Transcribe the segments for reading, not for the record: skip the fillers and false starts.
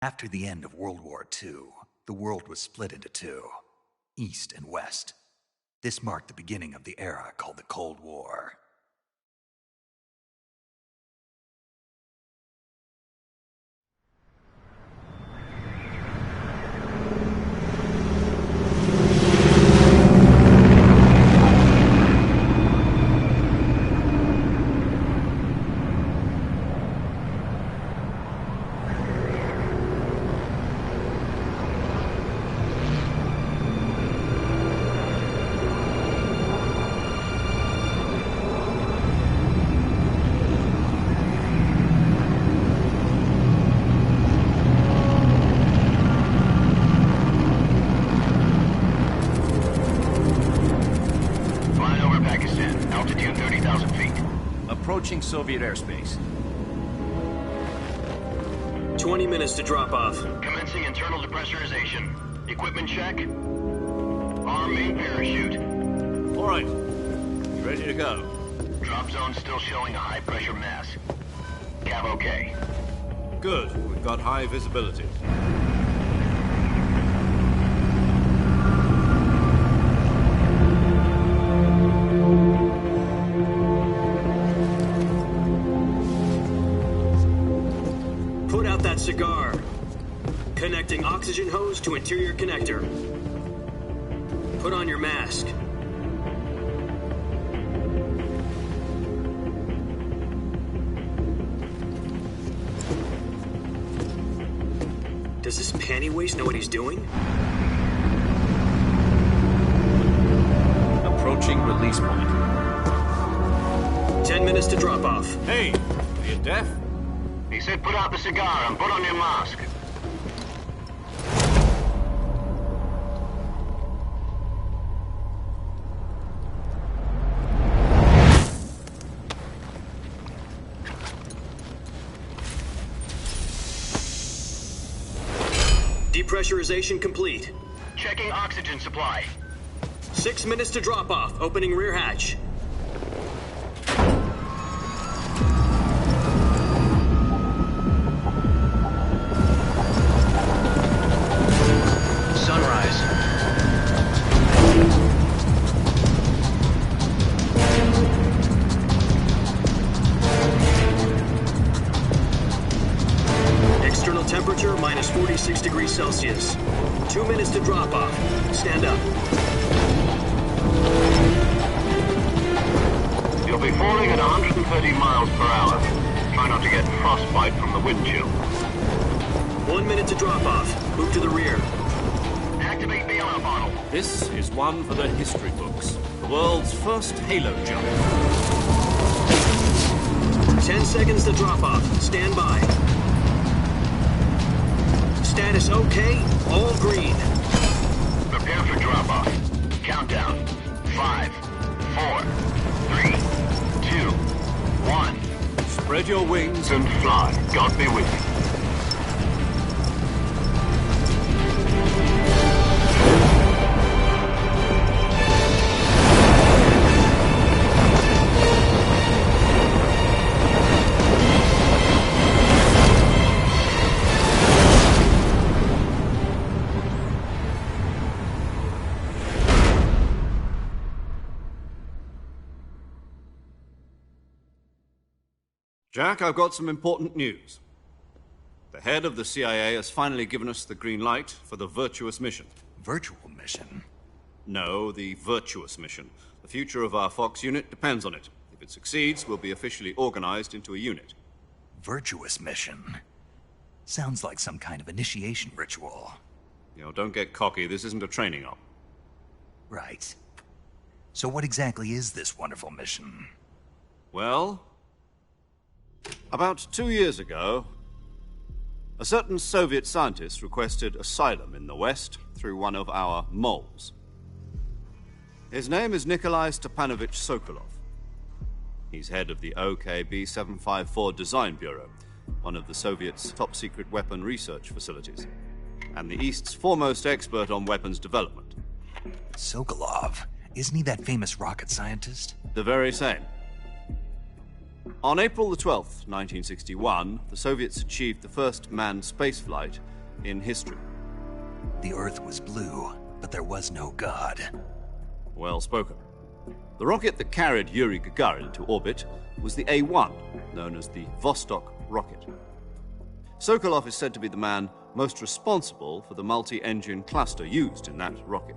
After the end of World War II, the world was split into two, East and West. This marked the beginning of the era called the Cold War. Approaching Soviet airspace. 20 minutes to drop off. Commencing internal depressurization. Equipment check. Arm main parachute. All right. You ready to go? Drop zone still showing a high pressure mass. Cav okay. Good. We've got high visibility. Cigar. Connecting oxygen hose to interior connector. Put on your mask. Does this panty waste know what he's doing? Approaching release point. 10 minutes to drop off. Hey, are you deaf? He said put out the cigar and put on your mask. Depressurization complete. Checking oxygen supply. 6 minutes to drop off. Opening rear hatch. Temperature minus 46 degrees Celsius. 2 minutes to drop off. Stand up. You'll be falling at 130 miles per hour. Try not to get frostbite from the wind chill. 1 minute to drop off. Move to the rear. Activate bailout bottle. This is one for the history books. The world's first halo jump. 10 seconds to drop off. Stand by. Status okay, all green. Prepare for drop-off. Countdown. 5, 4, 3, 2, 1. Spread your wings and fly. God be with you. Jack, I've got some important news. The head of the CIA has finally given us the green light for the Virtuous mission. Virtual mission? No, the Virtuous mission. The future of our Fox unit depends on it. If it succeeds, we'll be officially organized into a unit. Virtuous mission? Sounds like some kind of initiation ritual. You know, don't get cocky. This isn't a training op. Right. So what exactly is this wonderful mission? Well, about 2 years ago, a certain Soviet scientist requested asylum in the West through one of our moles. His name is Nikolai Stepanovich Sokolov. He's head of the OKB 754 Design Bureau, one of the Soviets' top-secret weapon research facilities, and the East's foremost expert on weapons development. Sokolov? Isn't he that famous rocket scientist? The very same. On April the 12th, 1961, the Soviets achieved the first manned spaceflight in history. The Earth was blue, but there was no God. Well spoken. The rocket that carried Yuri Gagarin to orbit was the A-1, known as the Vostok rocket. Sokolov is said to be the man most responsible for the multi-engine cluster used in that rocket.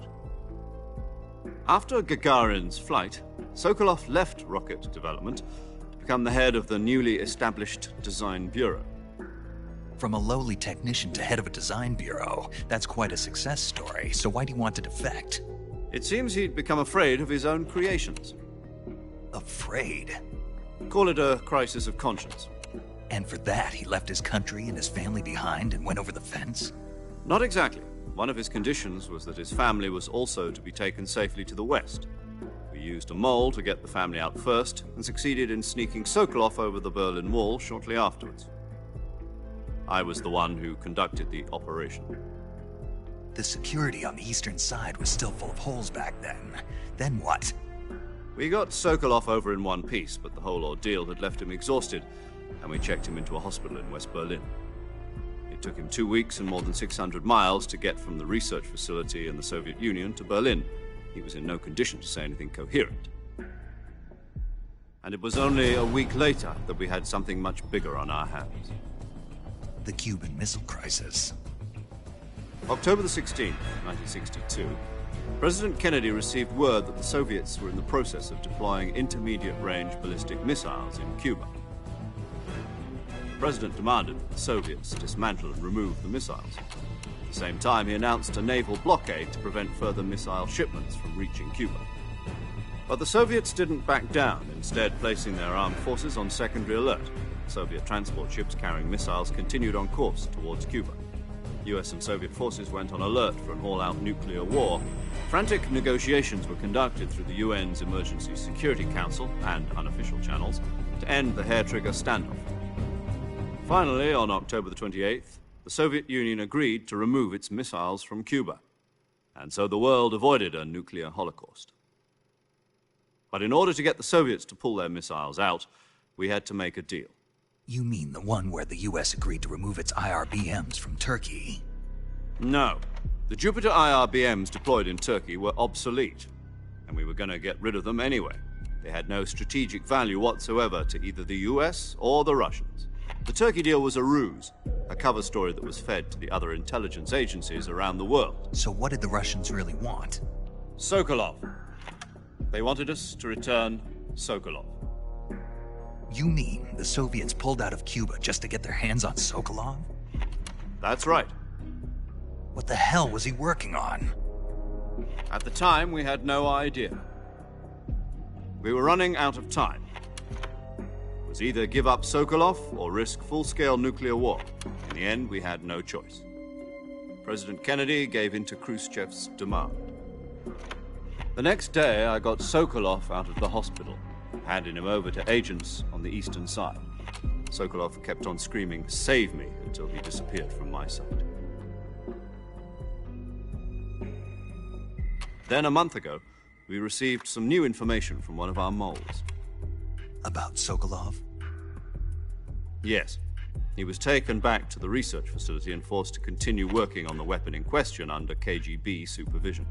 After Gagarin's flight, Sokolov left rocket development to become the head of the newly established Design Bureau. From a lowly technician to head of a design bureau, that's quite a success story, so why do you want to defect? It seems he'd become afraid of his own creations. Afraid? Call it a crisis of conscience. And for that, he left his country and his family behind and went over the fence? Not exactly. One of his conditions was that his family was also to be taken safely to the west. We used a mole to get the family out first and succeeded in sneaking Sokolov over the Berlin Wall shortly afterwards. I was the one who conducted the operation. The security on the eastern side was still full of holes back then. Then what? We got Sokolov over in one piece, but the whole ordeal had left him exhausted, and we checked him into a hospital in West Berlin. It took him 2 weeks and more than 600 miles to get from the research facility in the Soviet Union to Berlin. He was in no condition to say anything coherent. And it was only a week later that we had something much bigger on our hands. The Cuban Missile Crisis. October the 16th, 1962, President Kennedy received word that the Soviets were in the process of deploying intermediate-range ballistic missiles in Cuba. The President demanded that the Soviets dismantle and remove the missiles. At the same time, he announced a naval blockade to prevent further missile shipments from reaching Cuba. But the Soviets didn't back down, instead placing their armed forces on secondary alert. Soviet transport ships carrying missiles continued on course towards Cuba. US and Soviet forces went on alert for an all-out nuclear war. Frantic negotiations were conducted through the UN's Emergency Security Council and unofficial channels to end the hair-trigger standoff. Finally, on October the 28th, the Soviet Union agreed to remove its missiles from Cuba, and so the world avoided a nuclear holocaust. But in order to get the Soviets to pull their missiles out, we had to make a deal. You mean the one where the US agreed to remove its IRBMs from Turkey? No. The Jupiter IRBMs deployed in Turkey were obsolete, and we were going to get rid of them anyway. They had no strategic value whatsoever to either the US or the Russians. The Turkey deal was a ruse, a cover story that was fed to the other intelligence agencies around the world. So what did the Russians really want? Sokolov. They wanted us to return Sokolov. You mean the Soviets pulled out of Cuba just to get their hands on Sokolov? That's right. What the hell was he working on? At the time, we had no idea. We were running out of time. It was either give up Sokolov or risk full-scale nuclear war. In the end, we had no choice. President Kennedy gave in to Khrushchev's demand. The next day, I got Sokolov out of the hospital, handing him over to agents on the eastern side. Sokolov kept on screaming, "Save me," until he disappeared from my sight. Then, a month ago, we received some new information from one of our moles. About Sokolov? Yes. He was taken back to the research facility and forced to continue working on the weapon in question under KGB supervision.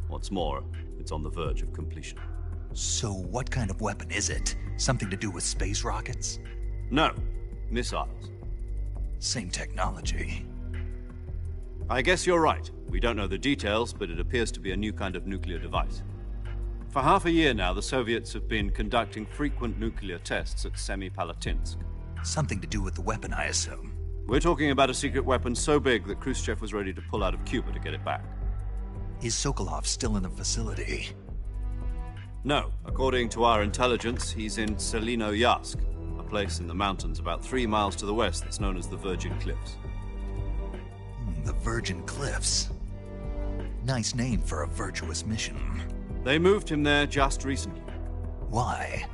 What's more, it's on the verge of completion. So what kind of weapon is it? Something to do with space rockets? No, missiles. Same technology. I guess you're right. We don't know the details, but it appears to be a new kind of nuclear device. For half a year now, the Soviets have been conducting frequent nuclear tests at Semipalatinsk. Something to do with the weapon, I assume. We're talking about a secret weapon so big that Khrushchev was ready to pull out of Cuba to get it back. Is Sokolov still in the facility? No. According to our intelligence, he's in Selino-Yarsk, a place in the mountains about 3 miles to the west that's known as the Virgin Cliffs. The Virgin Cliffs. Nice name for a virtuous mission. They moved him there just recently. Why?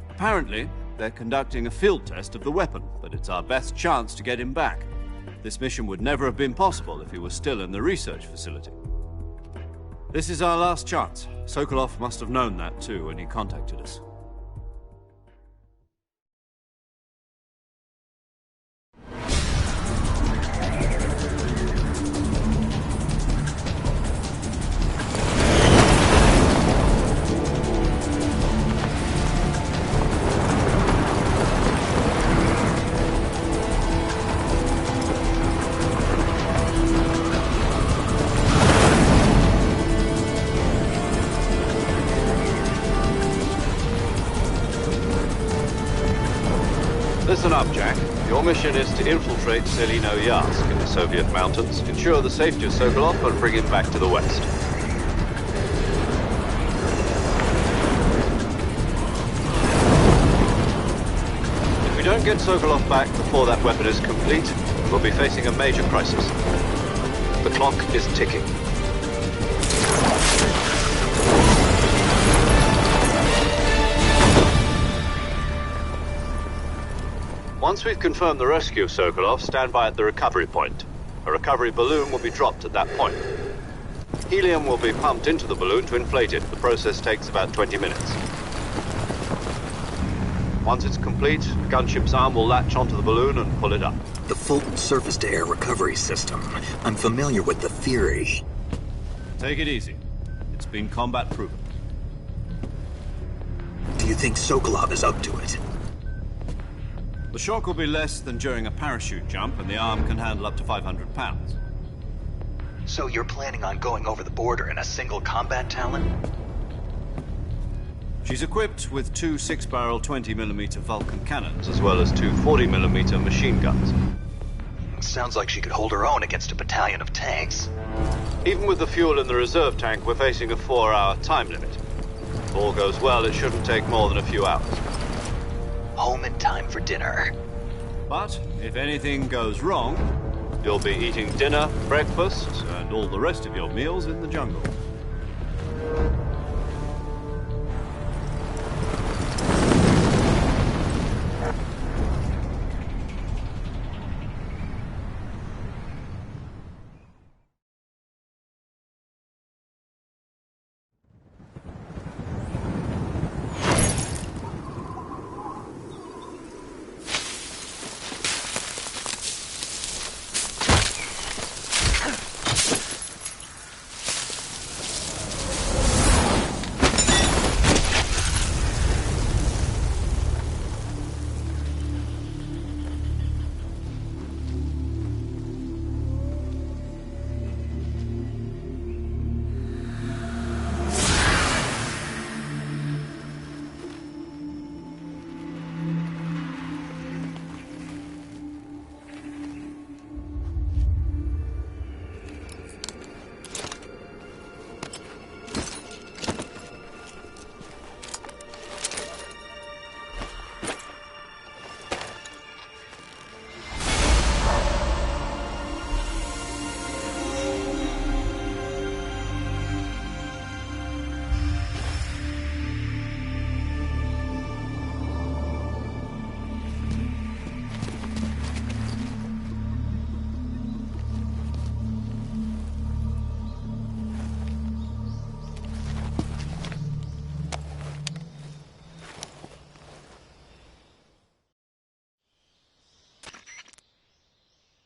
Apparently, they're conducting a field test of the weapon, but it's our best chance to get him back. This mission would never have been possible if he was still in the research facility. This is our last chance. Sokolov must have known that too when he contacted us. Your mission is to infiltrate Selino-Yarsk in the Soviet mountains, ensure the safety of Sokolov, and bring him back to the west. If we don't get Sokolov back before that weapon is complete, we'll be facing a major crisis. The clock is ticking. Once we've confirmed the rescue of Sokolov, stand by at the recovery point. A recovery balloon will be dropped at that point. Helium will be pumped into the balloon to inflate it. The process takes about 20 minutes. Once it's complete, the gunship's arm will latch onto the balloon and pull it up. The Fulton surface-to-air recovery system. I'm familiar with the theory. Take it easy. It's been combat-proven. Do you think Sokolov is up to it? The shock will be less than during a parachute jump, and the arm can handle up to 500 pounds. So you're planning on going over the border in a single combat Talon? She's equipped with two 6-barrel 20mm Vulcan cannons, as well as two 40mm machine guns. Sounds like she could hold her own against a battalion of tanks. Even with the fuel in the reserve tank, we're facing a 4-hour time limit. If all goes well, it shouldn't take more than a few hours. Home in time for dinner. But if anything goes wrong, you'll be eating dinner, breakfast, and all the rest of your meals in the jungle.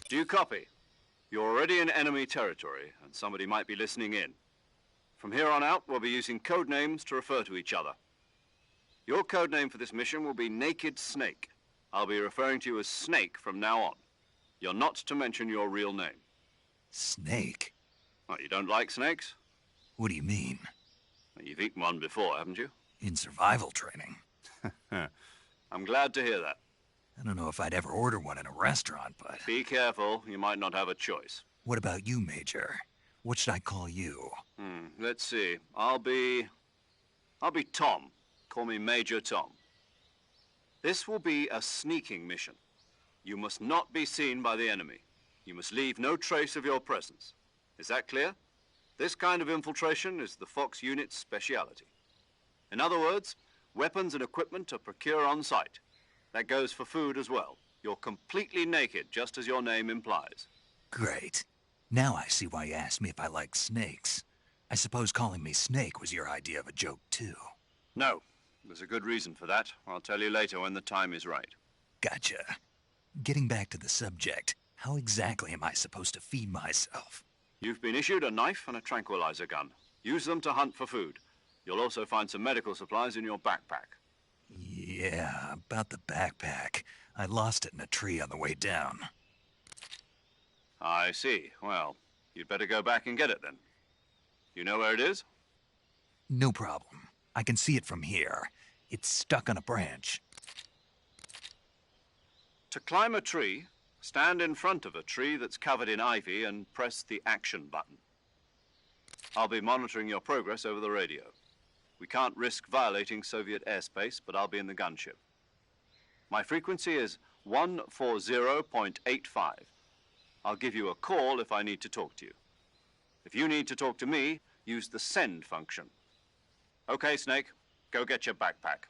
Do you copy? You're already in enemy territory, and somebody might be listening in. From here on out, we'll be using code names to refer to each other. Your code name for this mission will be Naked Snake. I'll be referring to you as Snake from now on. You're not to mention your real name. Snake? Oh, you don't like snakes? What do you mean? Well, you've eaten one before, haven't you? In survival training. I'm glad to hear that. I don't know if I'd ever order one in a restaurant, but... Be careful, you might not have a choice. What about you, Major? What should I call you? Let's see. I'll be Tom. Call me Major Tom. This will be a sneaking mission. You must not be seen by the enemy. You must leave no trace of your presence. Is that clear? This kind of infiltration is the Fox unit's speciality. In other words, weapons and equipment are procured on site. That goes for food as well. You're completely naked, just as your name implies. Great. Now I see why you asked me if I like snakes. I suppose calling me Snake was your idea of a joke, too. No. There's a good reason for that. I'll tell you later when the time is right. Gotcha. Getting back to the subject, how exactly am I supposed to feed myself? You've been issued a knife and a tranquilizer gun. Use them to hunt for food. You'll also find some medical supplies in your backpack. Yeah, about the backpack. I lost it in a tree on the way down. I see. Well, you'd better go back and get it then. You know where it is? No problem. I can see it from here. It's stuck on a branch. To climb a tree, stand in front of a tree that's covered in ivy and press the action button. I'll be monitoring your progress over the radio. We can't risk violating Soviet airspace, but I'll be in the gunship. My frequency is 140.85. I'll give you a call if I need to talk to you. If you need to talk to me, use the send function. Okay, Snake, go get your backpack.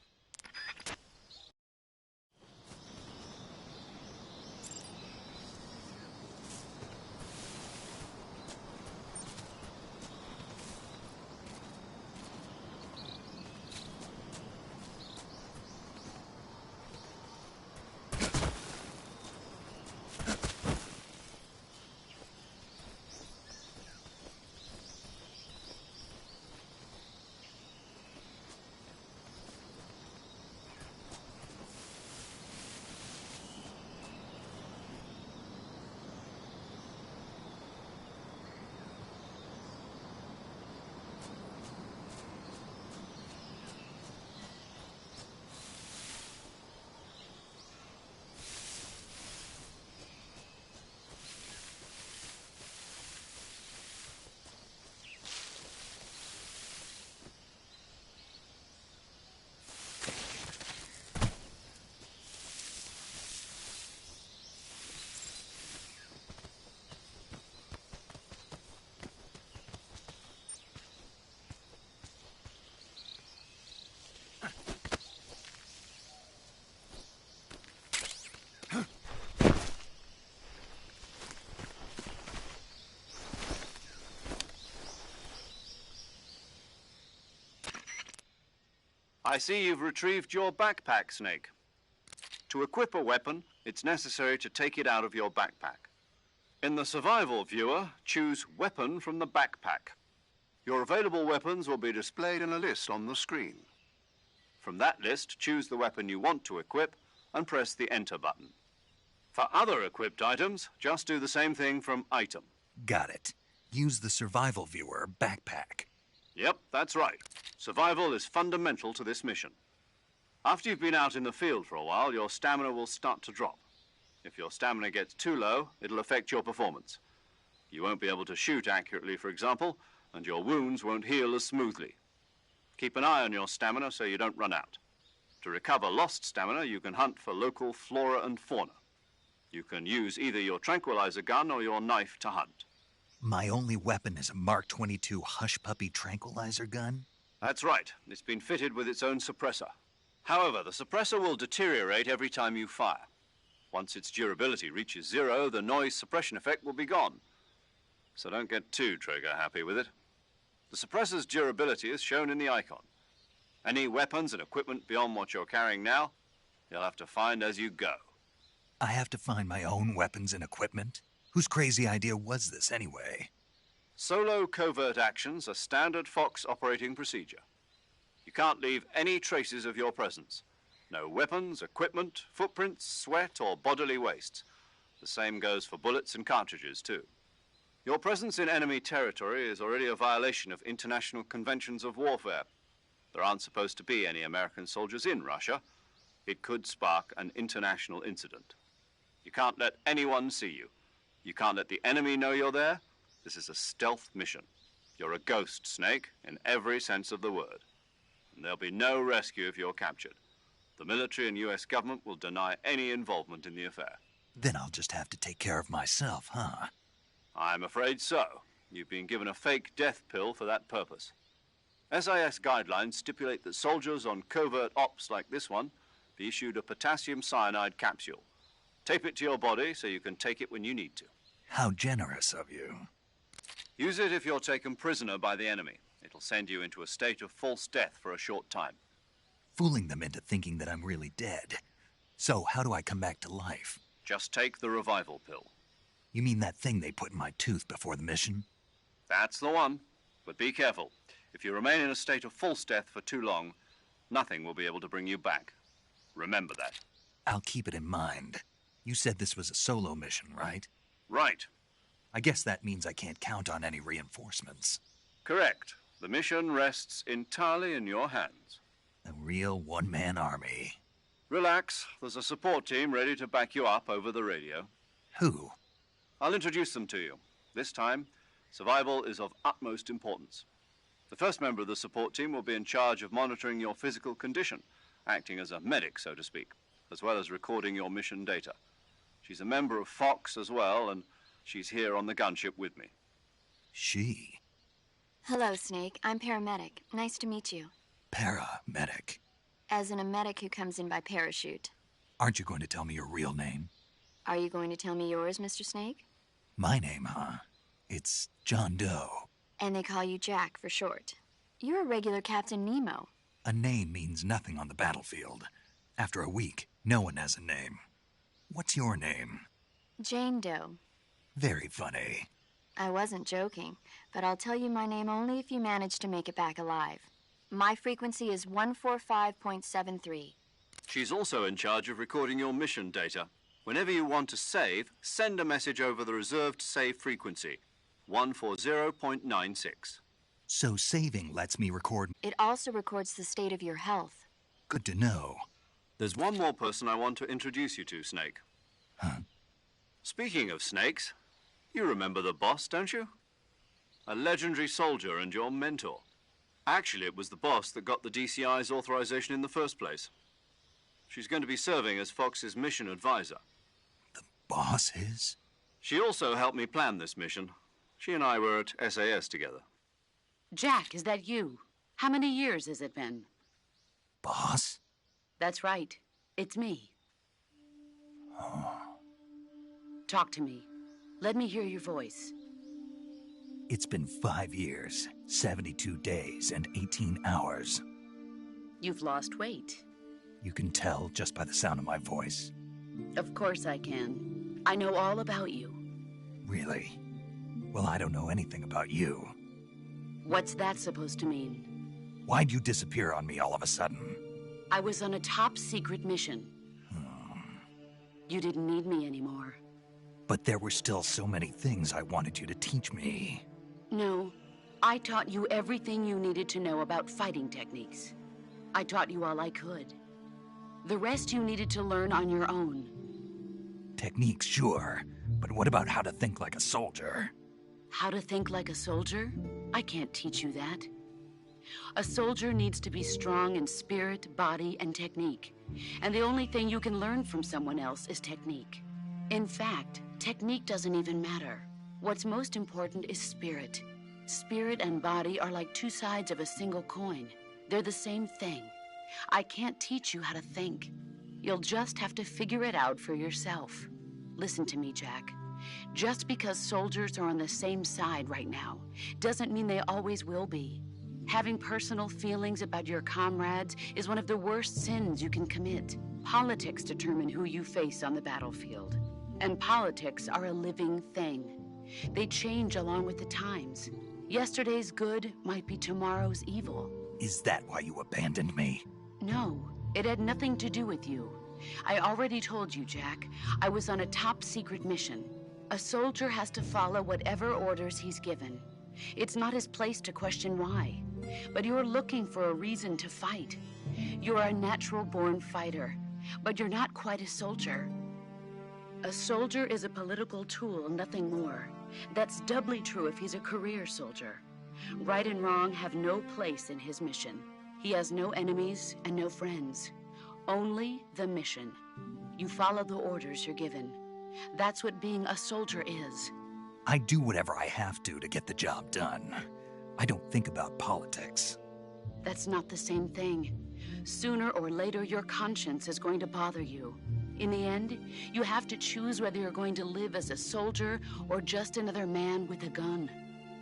I see you've retrieved your backpack, Snake. To equip a weapon, it's necessary to take it out of your backpack. In the survival viewer, choose Weapon from the backpack. Your available weapons will be displayed in a list on the screen. From that list, choose the weapon you want to equip and press the Enter button. For other equipped items, just do the same thing from Item. Got it. Use the survival viewer backpack. Yep, that's right. Survival is fundamental to this mission. After you've been out in the field for a while, your stamina will start to drop. If your stamina gets too low, it'll affect your performance. You won't be able to shoot accurately, for example, and your wounds won't heal as smoothly. Keep an eye on your stamina so you don't run out. To recover lost stamina, you can hunt for local flora and fauna. You can use either your tranquilizer gun or your knife to hunt. My only weapon is a Mark 22 Hush Puppy tranquilizer gun? That's right. It's been fitted with its own suppressor. However, the suppressor will deteriorate every time you fire. Once its durability reaches 0, the noise suppression effect will be gone. So don't get too trigger-happy with it. The suppressor's durability is shown in the icon. Any weapons and equipment beyond what you're carrying now, you'll have to find as you go. I have to find my own weapons and equipment? Whose crazy idea was this, anyway? Solo covert actions are standard Fox operating procedure. You can't leave any traces of your presence. No weapons, equipment, footprints, sweat, or bodily waste. The same goes for bullets and cartridges, too. Your presence in enemy territory is already a violation of international conventions of warfare. There aren't supposed to be any American soldiers in Russia. It could spark an international incident. You can't let anyone see you. You can't let the enemy know you're there. This is a stealth mission. You're a ghost, Snake, in every sense of the word. And there'll be no rescue if you're captured. The military and U.S. government will deny any involvement in the affair. Then I'll just have to take care of myself, huh? I'm afraid so. You've been given a fake death pill for that purpose. SIS guidelines stipulate that soldiers on covert ops like this one be issued a potassium cyanide capsule. Tape it to your body so you can take it when you need to. How generous of you. Use it if you're taken prisoner by the enemy. It'll send you into a state of false death for a short time. Fooling them into thinking that I'm really dead. So how do I come back to life? Just take the revival pill. You mean that thing they put in my tooth before the mission? That's the one. But be careful. If you remain in a state of false death for too long, nothing will be able to bring you back. Remember that. I'll keep it in mind. You said this was a solo mission, right? Right. I guess that means I can't count on any reinforcements. Correct. The mission rests entirely in your hands. A real one-man army. Relax. There's a support team ready to back you up over the radio. Who? I'll introduce them to you. This time, survival is of utmost importance. The first member of the support team will be in charge of monitoring your physical condition, acting as a medic, so to speak, as well as recording your mission data. She's a member of Fox as well, and she's here on the gunship with me. She? Hello, Snake. I'm paramedic. Nice to meet you. Paramedic. As in a medic who comes in by parachute. Aren't you going to tell me your real name? Are you going to tell me yours, Mr. Snake? My name, huh? It's John Doe. And they call you Jack for short. You're a regular Captain Nemo. A name means nothing on the battlefield. After a week, no one has a name. What's your name? Jane Doe. Very funny. I wasn't joking, but I'll tell you my name only if you manage to make it back alive. My frequency is 145.73. She's also in charge of recording your mission data. Whenever you want to save, send a message over the reserved save frequency, 140.96. So saving lets me record... It also records the state of your health. Good to know. There's one more person I want to introduce you to, Snake. Huh? Speaking of snakes, you remember the boss, don't you? A legendary soldier and your mentor. Actually, it was the boss that got the DCI's authorization in the first place. She's going to be serving as Fox's mission advisor. The boss is? She also helped me plan this mission. She and I were at SAS together. Jack, is that you? How many years has it been? Boss? That's right. It's me. Oh. Talk to me. Let me hear your voice. It's been 5 years, 72 days, and 18 hours. You've lost weight. You can tell just by the sound of my voice. Of course I can. I know all about you. Really? Well, I don't know anything about you. What's that supposed to mean? Why'd you disappear on me all of a sudden? I was on a top-secret mission. You didn't need me anymore. But there were still so many things I wanted you to teach me. No, I taught you everything you needed to know about fighting techniques. I taught you all I could. The rest you needed to learn on your own. Techniques, sure. But what about how to think like a soldier? How to think like a soldier? I can't teach you that. A soldier needs to be strong in spirit, body, and technique. And the only thing you can learn from someone else is technique. In fact, technique doesn't even matter. What's most important is spirit. Spirit and body are like two sides of a single coin. They're the same thing. I can't teach you how to think. You'll just have to figure it out for yourself. Listen to me, Jack. Just because soldiers are on the same side right now doesn't mean they always will be. Having personal feelings about your comrades is one of the worst sins you can commit. Politics determine who you face on the battlefield. And politics are a living thing. They change along with the times. Yesterday's good might be tomorrow's evil. Is that why you abandoned me? No, it had nothing to do with you. I already told you, Jack. I was on a top-secret mission. A soldier has to follow whatever orders he's given. It's not his place to question why. But you're looking for a reason to fight. You're a natural-born fighter, but you're not quite a soldier. A soldier is a political tool, nothing more. That's doubly true if he's a career soldier. Right and wrong have no place in his mission. He has no enemies and no friends. Only the mission. You follow the orders you're given. That's what being a soldier is. I do whatever I have to get the job done. I don't think about politics. That's not the same thing. Sooner or later, your conscience is going to bother you. In the end, you have to choose whether you're going to live as a soldier or just another man with a gun.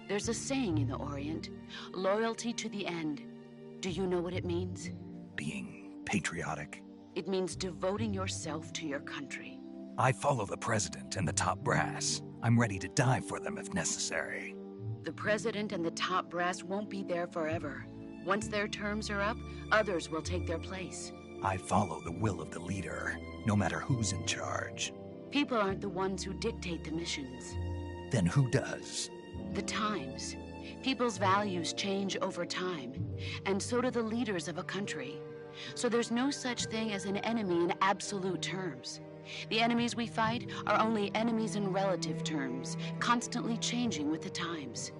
There's a saying in the Orient, loyalty to the end. Do you know what it means? Being patriotic. It means devoting yourself to your country. I follow the president and the top brass. I'm ready to die for them if necessary. The president and the top brass won't be there forever. Once their terms are up, others will take their place. I follow the will of the leader, no matter who's in charge. People aren't the ones who dictate the missions. Then who does? The times. People's values change over time, and so do the leaders of a country. So there's no such thing as an enemy in absolute terms. The enemies we fight are only enemies in relative terms, constantly changing with the times.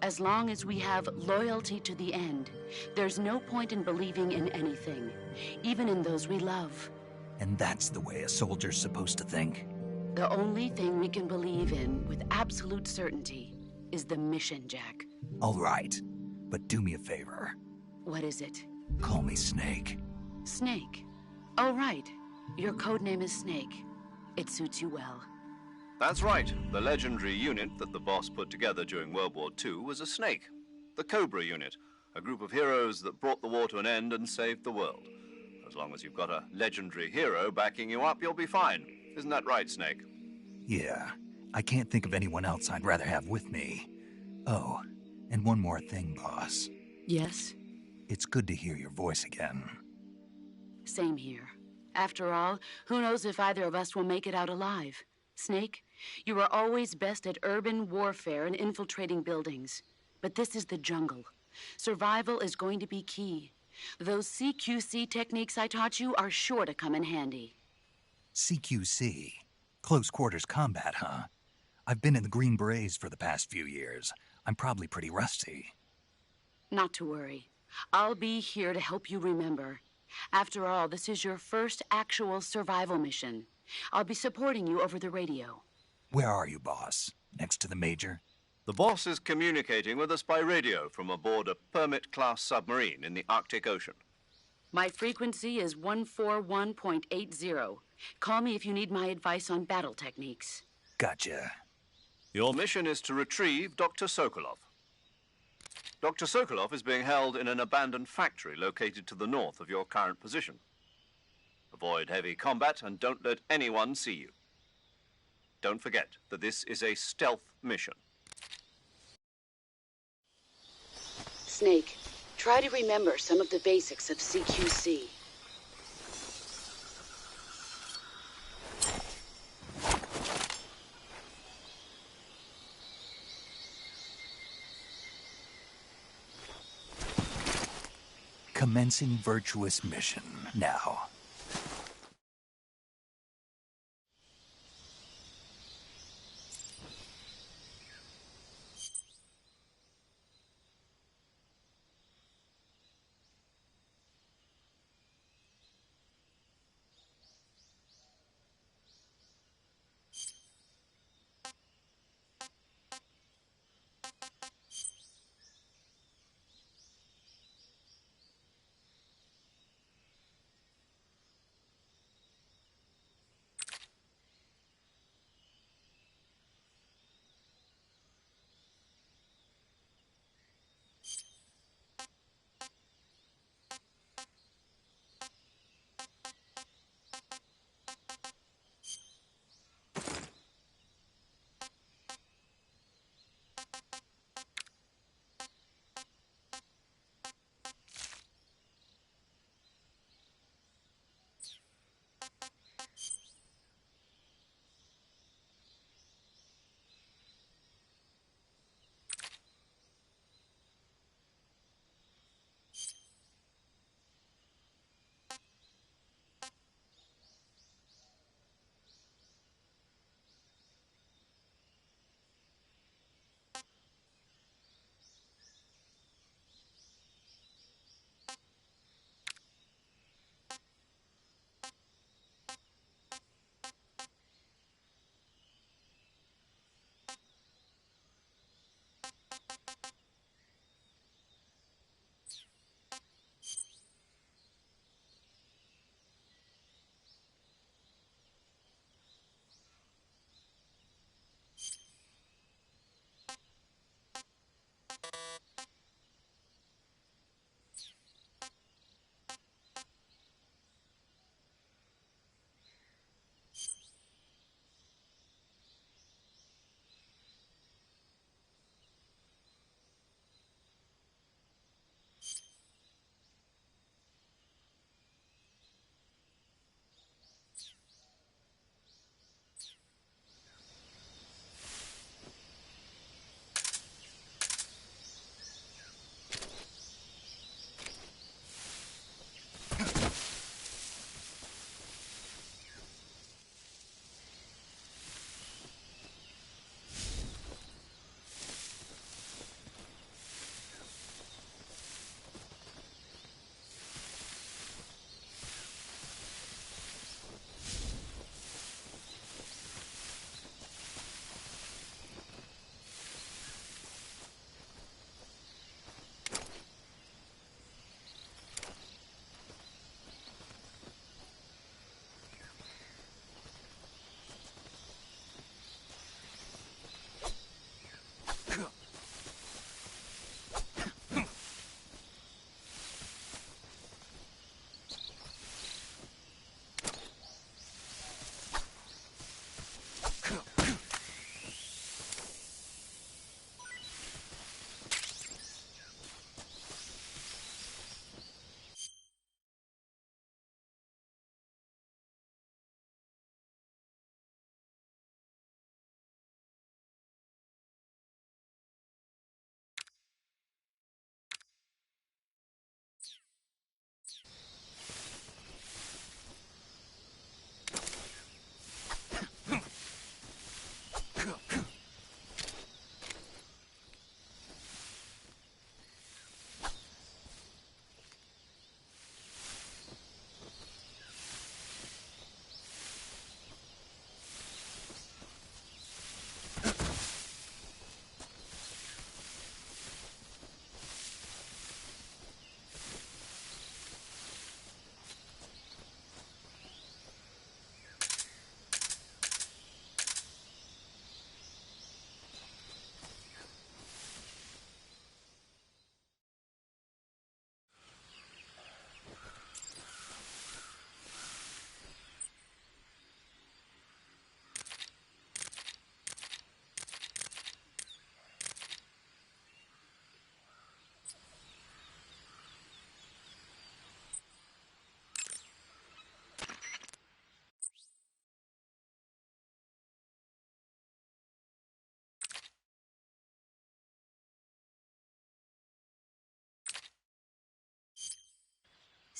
As long as we have loyalty to the end, there's no point in believing in anything, even in those we love. And that's the way a soldier's supposed to think? The only thing we can believe in with absolute certainty is the mission, Jack. All right, but do me a favor. What is it? Call me Snake. Snake. Oh, right. Your code name is Snake. It suits you well. That's right. The legendary unit that the boss put together during World War II was a snake. The Cobra unit, a group of heroes that brought the war to an end and saved the world. As long as you've got a legendary hero backing you up, you'll be fine. Isn't that right, Snake? Yeah, I can't think of anyone else I'd rather have with me. Oh, and one more thing, boss. Yes? It's good to hear your voice again. Same here. After all, who knows if either of us will make it out alive? Snake, you are always best at urban warfare and infiltrating buildings. But this is the jungle. Survival is going to be key. Those CQC techniques I taught you are sure to come in handy. CQC? Close quarters combat, huh? I've been in the Green Berets for the past few years. I'm probably pretty rusty. Not to worry. I'll be here to help you remember. After all, this is your first actual survival mission. I'll be supporting you over the radio. Where are you, boss? Next to the Major? The boss is communicating with us by radio from aboard a Permit-class submarine in the Arctic Ocean. My frequency is 141.80. Call me if you need my advice on battle techniques. Gotcha. Your mission is to retrieve Dr. Sokolov. Dr. Sokolov is being held in an abandoned factory located to the north of your current position. Avoid heavy combat and don't let anyone see you. Don't forget that this is a stealth mission. Snake, try to remember some of the basics of CQC. Commencing Virtuous mission now.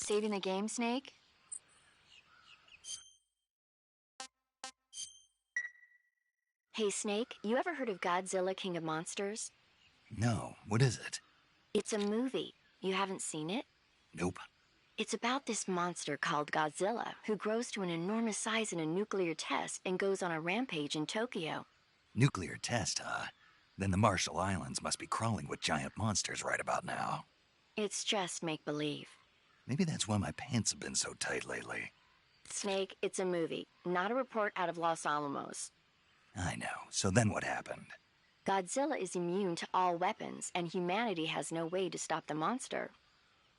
Saving the game, Snake? Hey, Snake, you ever heard of Godzilla, King of Monsters? No, what is it? It's a movie. You haven't seen it? Nope. It's about this monster called Godzilla, who grows to an enormous size in a nuclear test and goes on a rampage in Tokyo. Nuclear test, huh? Then the Marshall Islands must be crawling with giant monsters right about now. It's just make-believe. Maybe that's why my pants have been so tight lately. Snake, it's a movie, not a report out of Los Alamos. I know. So then what happened? Godzilla is immune to all weapons, and humanity has no way to stop the monster.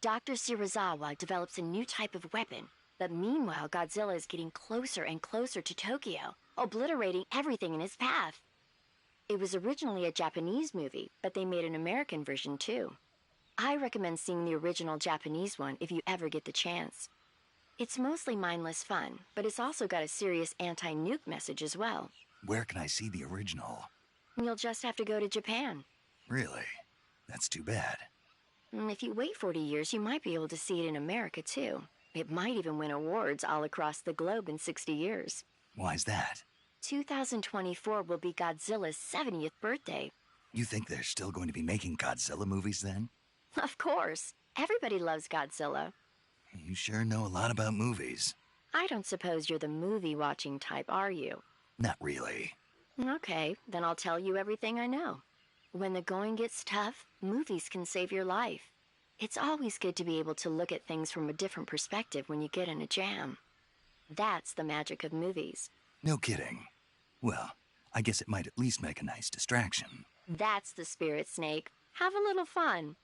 Dr. Shirazawa develops a new type of weapon, but meanwhile Godzilla is getting closer and closer to Tokyo, obliterating everything in his path. It was originally a Japanese movie, but they made an American version too. I recommend seeing the original Japanese one if you ever get the chance. It's mostly mindless fun, but it's also got a serious anti-nuke message as well. Where can I see the original? You'll just have to go to Japan. Really? That's too bad. If you wait 40 years, you might be able to see it in America too. It might even win awards all across the globe in 60 years. Why's that? 2024 will be Godzilla's 70th birthday. You think they're still going to be making Godzilla movies then? Of course. Everybody loves Godzilla. You sure know a lot about movies. I don't suppose you're the movie-watching type, are you? Not really. Okay, then I'll tell you everything I know. When the going gets tough, movies can save your life. It's always good to be able to look at things from a different perspective when you get in a jam. That's the magic of movies. No kidding. Well, I guess it might at least make a nice distraction. That's the spirit, Snake. Have a little fun.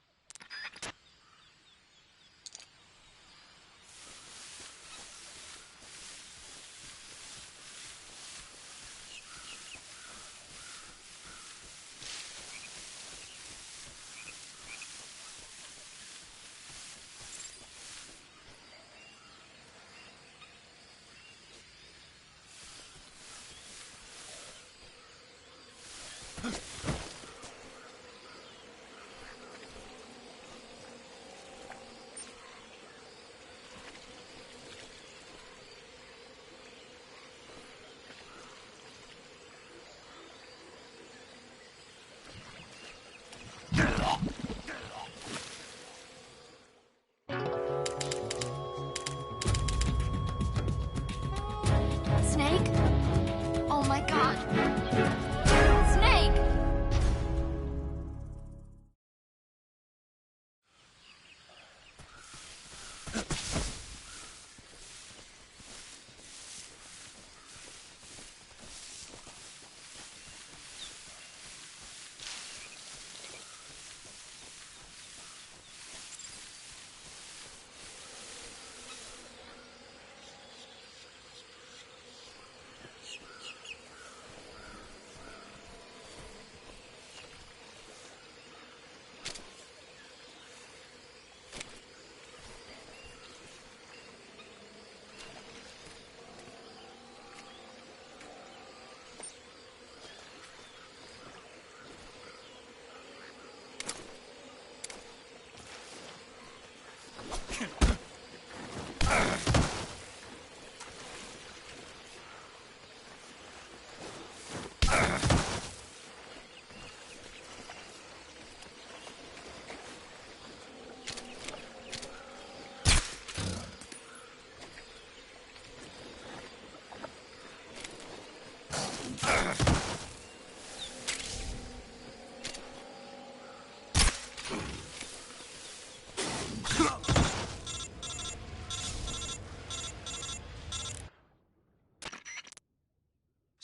Snake? Oh my god. Snake!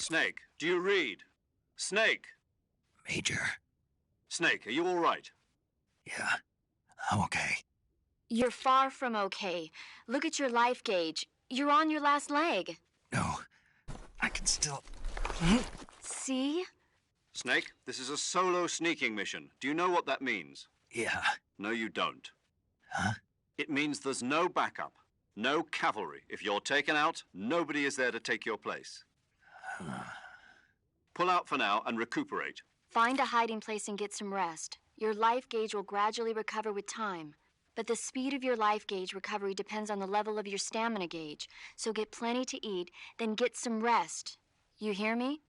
Snake, do you read? Snake! Major. Snake, are you all right? Yeah, I'm okay. You're far from okay. Look at your life gauge. You're on your last leg. No, I can still... See? Snake, this is a solo sneaking mission. Do you know what that means? Yeah. No, you don't. Huh? It means there's no backup, no cavalry. If you're taken out, nobody is there to take your place. Pull out for now and recuperate. Find a hiding place and get some rest. Your life gauge will gradually recover with time. But the speed of your life gauge recovery depends on the level of your stamina gauge. So get plenty to eat, then get some rest. You hear me?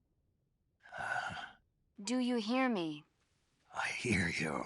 Do you hear me? I hear you.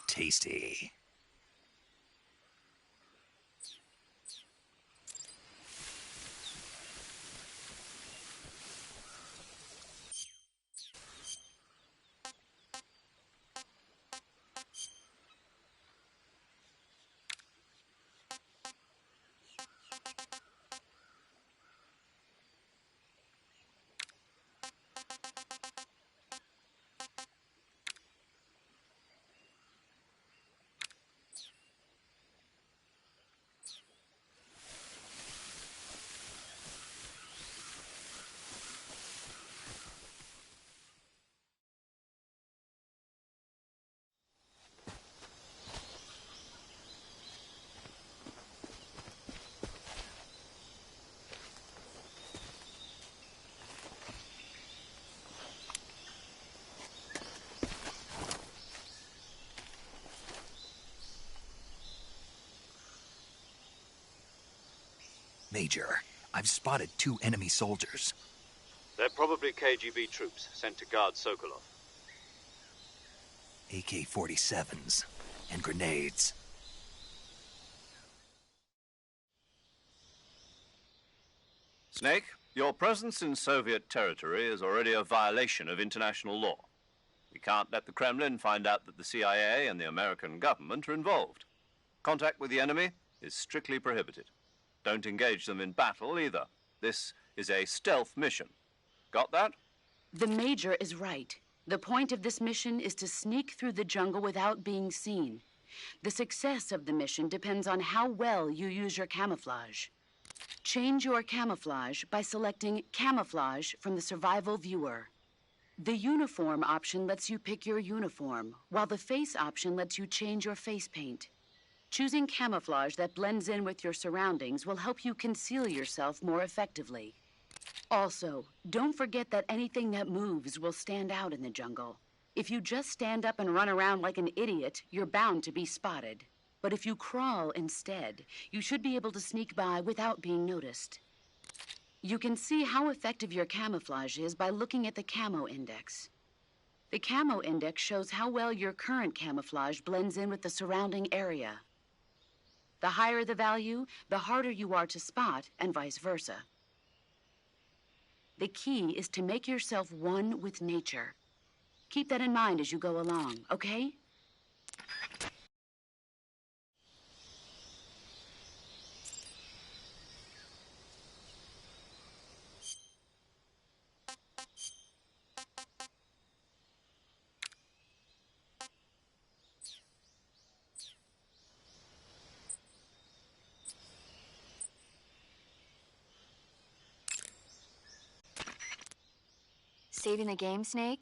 Tasty. Major, I've spotted 2 enemy soldiers. They're probably KGB troops sent to guard Sokolov. AK-47s and grenades. Snake, your presence in Soviet territory is already a violation of international law. We can't let the Kremlin find out that the CIA and the American government are involved. Contact with the enemy is strictly prohibited. Don't engage them in battle either. This is a stealth mission. Got that? The Major is right. The point of this mission is to sneak through the jungle without being seen. The success of the mission depends on how well you use your camouflage. Change your camouflage by selecting Camouflage from the Survival Viewer. The Uniform option lets you pick your uniform, while the Face option lets you change your face paint. Choosing camouflage that blends in with your surroundings will help you conceal yourself more effectively. Also, don't forget that anything that moves will stand out in the jungle. If you just stand up and run around like an idiot, you're bound to be spotted. But if you crawl instead, you should be able to sneak by without being noticed. You can see how effective your camouflage is by looking at the Camo Index. The Camo Index shows how well your current camouflage blends in with the surrounding area. The higher the value, the harder you are to spot, and vice versa. The key is to make yourself one with nature. Keep that in mind as you go along, okay? Saving the game, Snake?